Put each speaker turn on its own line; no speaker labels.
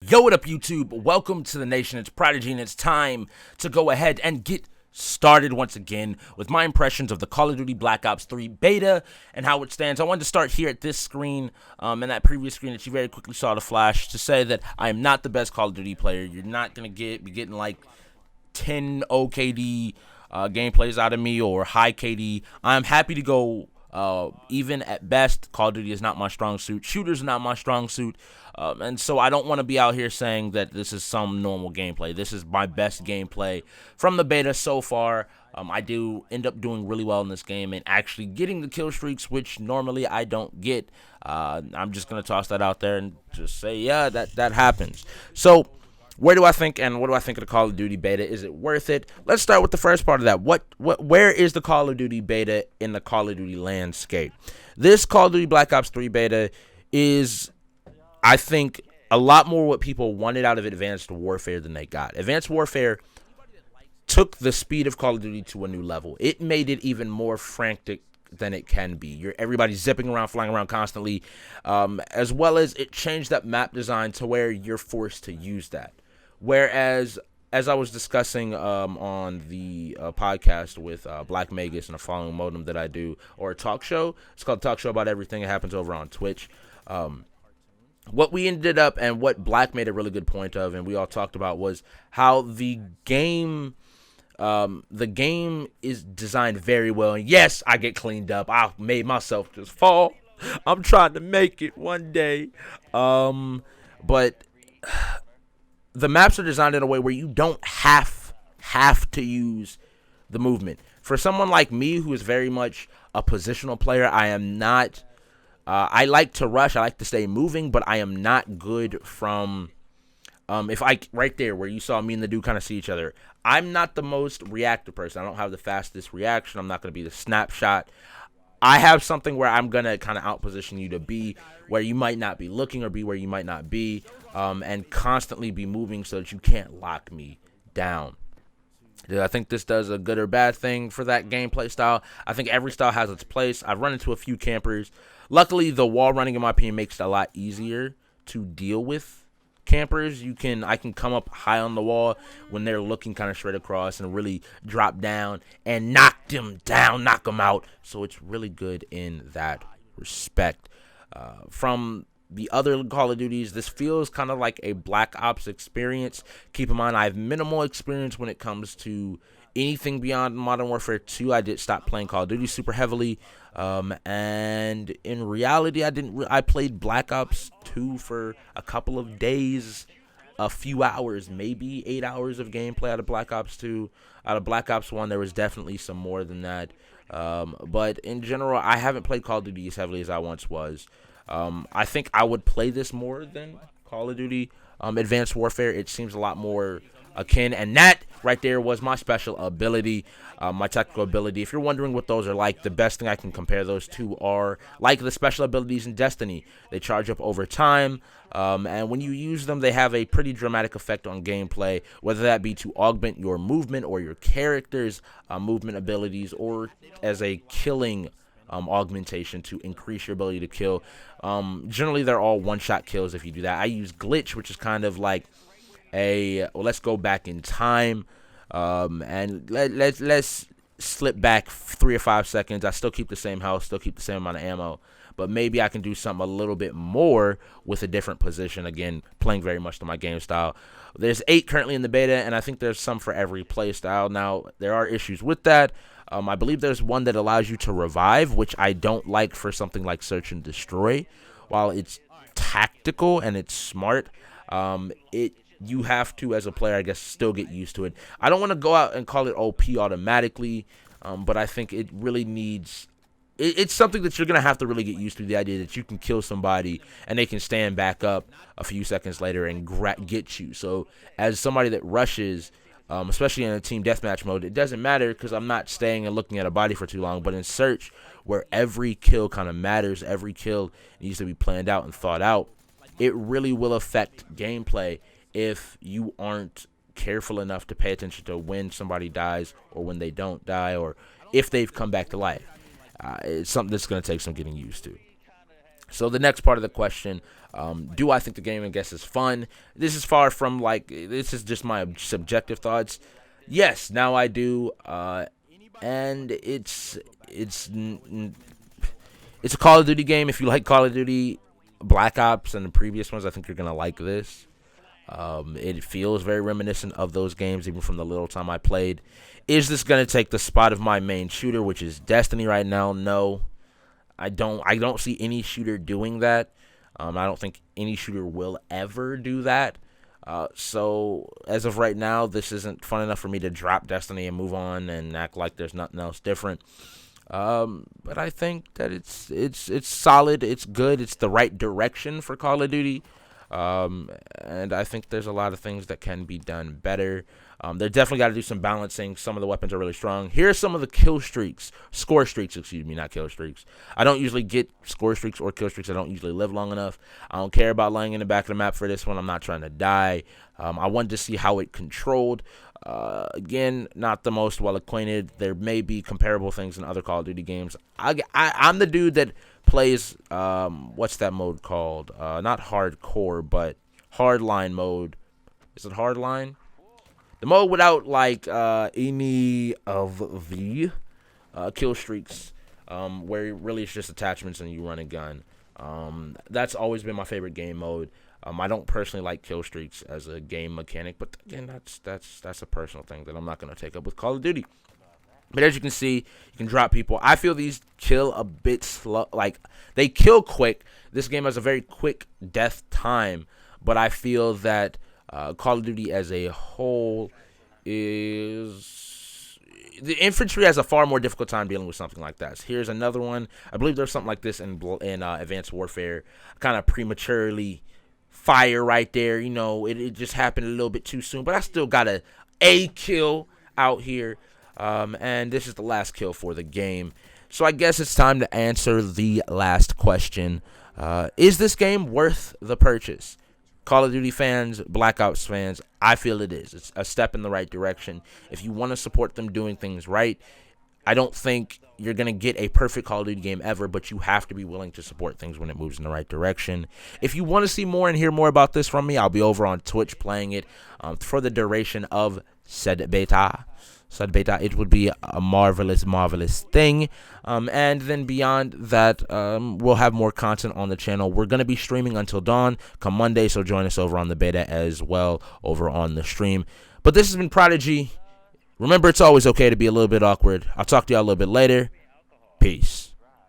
Yo, what up, YouTube? Welcome to the nation. It's Prodigy, and it's time to go ahead and get started once again with my impressions of the Call of Duty Black Ops 3 beta and how it stands. I wanted to start here at this screen and that previous screen that you very quickly saw the flash to say that I am not the best Call of Duty player. You're not going to be getting like 10 OKD gameplays out of me or high KD. I'm happy to go even at best. Call of Duty is not my strong suit. Shooters are not my strong suit. And so I don't want to be out here saying that this is some normal gameplay. This is my best gameplay from the beta so far. I do end up doing really well in this game and actually getting the kill streaks, which normally I don't get. I'm just going to toss that out there and just say, yeah, that happens. So where do I think and what do I think of the Call of Duty beta? Is it worth it? Let's start with the first part of that. Where is the Call of Duty beta in the Call of Duty landscape? This Call of Duty Black Ops 3 beta is, I think, a lot more what people wanted out of Advanced Warfare than they got. Advanced Warfare took the speed of Call of Duty to a new level. It made it even more frantic than it can be. Everybody's zipping around, flying around constantly, as well as it changed that map design to where you're forced to use that. Whereas, as I was discussing on the podcast with Black Magus and a following modem that I do, or a talk show, it's called Talk Show About Everything. It happens over on Twitch. What we ended up and what Black made a really good point of, and we all talked about, was how the game is designed very well. And yes, I get cleaned up. I made myself just fall. I'm trying to make it one day. But the maps are designed in a way where you don't have to use the movement. For someone like me who is very much a positional player, I am not. I like to rush. I like to stay moving, but I am not good from. If I right there where you saw me and the dude kind of see each other, I'm not the most reactive person. I don't have the fastest reaction. I'm not going to be the snapshot. I have something where I'm going to kind of outposition you to be where you might not be looking or be where you might not be, and constantly be moving so that you can't lock me down. I think this does a good or bad thing for that gameplay style. I think every style has its place. I've run into a few campers. Luckily, the wall running, in my opinion, makes it a lot easier to deal with campers. I can come up high on the wall when they're looking kind of straight across and really drop down and knock them down, knock them out. So it's really good in that respect. From the other Call of Duties, this feels kind of like a Black Ops experience. Keep in mind, I have minimal experience when it comes to anything beyond Modern Warfare 2. I did stop playing Call of Duty super heavily, and in reality, I played Black Ops 2 for a couple of days, a few hours, maybe 8 hours of gameplay out of Black Ops 2. Out of Black Ops 1, there was definitely some more than that, but in general, I haven't played Call of Duty as heavily as I once was. I think I would play this more than Call of Duty Advanced Warfare. It seems a lot more akin, and that right there was my special ability, my technical ability. If you're wondering what those are like, the best thing I can compare those to are like the special abilities in Destiny. They charge up over time, and when you use them, they have a pretty dramatic effect on gameplay, whether that be to augment your movement or your character's movement abilities, or as a killing augmentation to increase your ability to kill. Generally, they're all one-shot kills if you do that. I use Glitch, which is kind of like let's go back in time, and let's slip back 3 or 5 seconds. I still keep the same health, still keep the same amount of ammo, but maybe I can do something a little bit more with a different position. Again, playing very much to my game style. There's 8 currently in the beta, and I think there's some for every play style. Now, there are issues with that. I believe there's one that allows you to revive, which I don't like for something like Search and Destroy. While it's tactical and it's smart, you have to, as a player, I guess, still get used to it. I don't want to go out and call it OP automatically, but I think it really needs. It's something that you're going to have to really get used to, the idea that you can kill somebody and they can stand back up a few seconds later and get you. So as somebody that rushes, especially in a team deathmatch mode, it doesn't matter because I'm not staying and looking at a body for too long. But in Search, where every kill kind of matters, every kill needs to be planned out and thought out, it really will affect gameplay if you aren't careful enough to pay attention to when somebody dies or when they don't die or if they've come back to life. It's something that's going to take some getting used to. So the next part of the question, do I think the game, I guess, is fun? This is far from like, this is just my subjective thoughts. Yes, now I do, and it's a Call of Duty game. If you like Call of Duty, Black Ops, and the previous ones, I think you're gonna like this. It feels very reminiscent of those games, even from the little time I played. Is this gonna take the spot of my main shooter, which is Destiny right now? No, I don't. I don't see any shooter doing that. I don't think any shooter will ever do that. So as of right now, this isn't fun enough for me to drop Destiny and move on and act like there's nothing else different. But I think that it's solid. It's good. It's the right direction for Call of Duty. And I think there's a lot of things that can be done better. They definitely got to do some balancing. Some of the weapons are really strong. Here are some of the score streaks, excuse me, not kill streaks. I don't usually get score streaks or kill streaks. I don't usually live long enough. I don't care about laying in the back of the map for this one. I'm not trying to die. I wanted to see how it controlled. Again, not the most well acquainted. There may be comparable things in other Call of Duty games. I'm the dude that plays what's that mode called? Not hardcore, but hardline mode. Is it hardline? The mode without like any of the kill streaks, where really it's just attachments and you run a gun. That's always been my favorite game mode. I don't personally like kill streaks as a game mechanic, but again, that's a personal thing that I'm not going to take up with Call of Duty. But as you can see, you can drop people. I feel these kill a bit slow. Like, they kill quick. This game has a very quick death time. But I feel that Call of Duty as a whole is... The infantry has a far more difficult time dealing with something like that. So here's another one. I believe there's something like this in Advanced Warfare. Kind of prematurely fire right there. You know, it just happened a little bit too soon. But I still got a kill out here. And this is the last kill for the game. So I guess it's time to answer the last question. Is this game worth the purchase? Call of Duty fans, Black Ops fans, I feel it is. It's a step in the right direction. If you want to support them doing things right, I don't think you're going to get a perfect Call of Duty game ever, but you have to be willing to support things when it moves in the right direction. If you want to see more and hear more about this from me, I'll be over on Twitch playing it for the duration of said beta. It would be a marvelous, marvelous thing. And then beyond that, we'll have more content on the channel. We're going to be streaming until dawn come Monday, so join us over on the beta as well over on the stream. But this has been Prodigy. Remember, it's always okay to be a little bit awkward. I'll talk to y'all a little bit later. Peace.